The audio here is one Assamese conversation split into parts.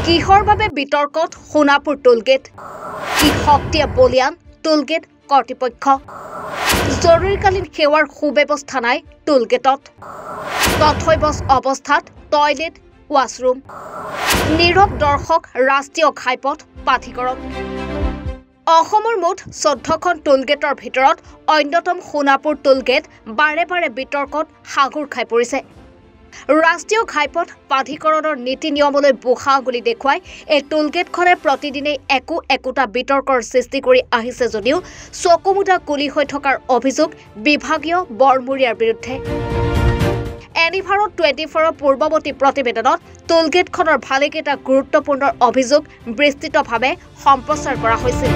কিহৰ বাবে বিতৰ্কত সোণাপুৰ টোলগেট কি শক্তিয়ে বলিয়ান টোলগেট কৰ্তৃপক্ষ জৰুৰীকালীন সেৱাৰ সুব্যৱস্থা নাই টোলগেটত তথৈবচ অৱস্থাত টয়লেট ৱাশৰুম নীৰৱ দৰ্শক ৰাষ্ট্ৰীয় ঘাইপথ প্ৰাধিকৰণ অসমৰ মুঠ 14খন টোলগেটৰ ভিতৰত অন্যতম সোণাপুৰ টোলগেট বাৰে বাৰে বিতৰ্কত হাগুৰ খাই পৰিছে ৰাষ্ট্ৰীয় ঘাইপথ প্ৰাধিকৰণৰ নীতি নিয়মলৈ বুঢ়া আঙুলি দেখুৱাই এই টোলগেটখনে প্ৰতিদিনে একোটা বিতৰ্কৰ সৃষ্টি কৰি আহিছে যদিও চকুমুদা কুলি হৈ থকাৰ অভিযোগ বিভাগীয় বৰমুৰীয়াৰ বিৰুদ্ধে এনিভাৰত 24ৰ পূৰ্বৱৰ্তী প্ৰতিবেদনত টোলগেটখনৰ ভালেকেইটা গুৰুত্বপূৰ্ণ অভিযোগ বিস্তৃতভাৱে সম্প্ৰচাৰ কৰা হৈছিল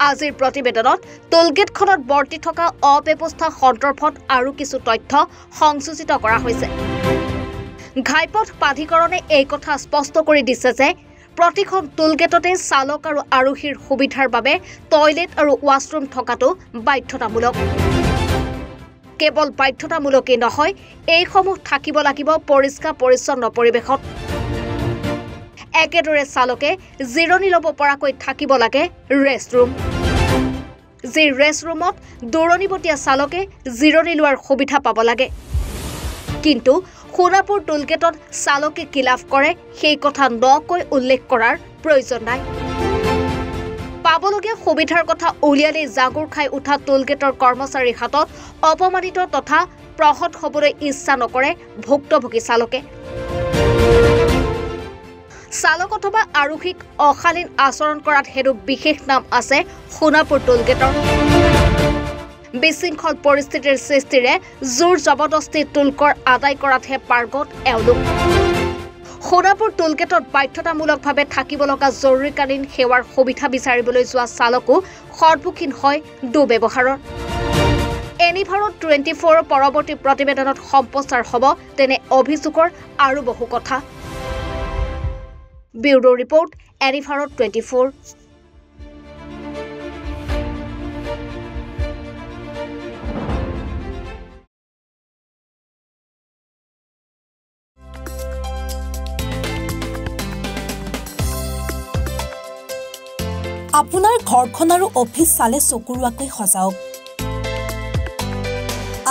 আজিৰ প্ৰতিবেদনত টোলগেটখনত বৰ্তি থকা অব্যৱস্থা সন্দৰ্ভত আৰু কিছু তথ্য সংযোজিত কৰা হৈছে ঘাইপথ প্ৰাধিকৰণে এই কথা স্পষ্ট কৰি দিছে যে প্ৰতিখন টোলগেটতে চালক আৰু আৰোহীৰ সুবিধাৰ বাবে টয়লেট আৰু ৱাশৰুম থকাটো বাধ্যতামূলক কেৱল বাধ্যতামূলকেই নহয় এইসমূহ থাকিব লাগিব পৰিষ্কাৰ পৰিচ্ছন্ন পৰিৱেশত একেদৰে চালকে জিৰণি ল'ব পৰাকৈ থাকিব লাগে ৰেষ্টৰুম যি ৰেষ্টৰুমত দৌৰণিবতীয়া চালকে জিৰণি লোৱাৰ সুবিধা পাব লাগে কিন্তু সোণাপুৰ টোলগেটত চালকে কি লাভ কৰে সেই কথা নকৈ উল্লেখ কৰাৰ প্ৰয়োজন নাই পাবলগীয়া সুবিধাৰ কথা উলিয়ালে জাগুৰ খাই উঠা টোলগেটৰ কৰ্মচাৰীৰ হাতত অপমানিত তথা প্ৰহত হ'বলৈ ইচ্ছা নকৰে ভুক্তভোগী চালকে চালক অথবা আৰোহীক অশালীন আচৰণ কৰাত হেতু বিশেষ নাম আছে সোণাপুৰ টোলগেটৰ বিশৃংখল পৰিস্থিতিৰ সৃষ্টিৰে জোৰ জবৰদস্তি টোলকৰ আদায় কৰাতহে পাৰ্গত এওঁলোক সোণাপুৰ টোলগেটত বাধ্যতামূলকভাৱে থাকিব লগা জৰুৰীকালীন সেৱাৰ সুবিধা বিচাৰিবলৈ যোৱা চালকো সন্মুখীন হয় দুৰ্ব্যৱহাৰৰ এনিভাৰত 24ৰ পৰৱৰ্তী প্ৰতিবেদনত সম্প্ৰচাৰ হ'ব তেনে অভিযোগৰ আৰু বহু কথা ব্যুৰো ৰিপৰ্ট এনিভাৰত 24 আপোনাৰ ঘৰখন আৰু অফিচ চালে চকুৰুৱাকৈ সজাওক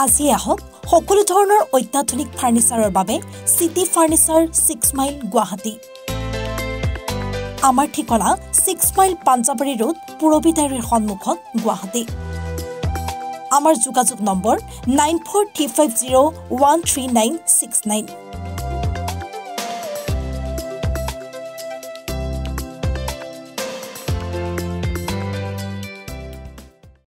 আজি আহক সকলো ধৰণৰ অত্যাধুনিক ফাৰ্নিচাৰৰ বাবে সিটি ফাৰ্নিচাৰ 6 মাইল গুৱাহাটী আমাৰ ঠিকনা 6 মাইল পাঞ্জাবাৰী ৰোড পুৰবিদাৰীৰ সন্মুখত গুৱাহাটী আমাৰ যোগাযোগ নম্বৰ 9435013969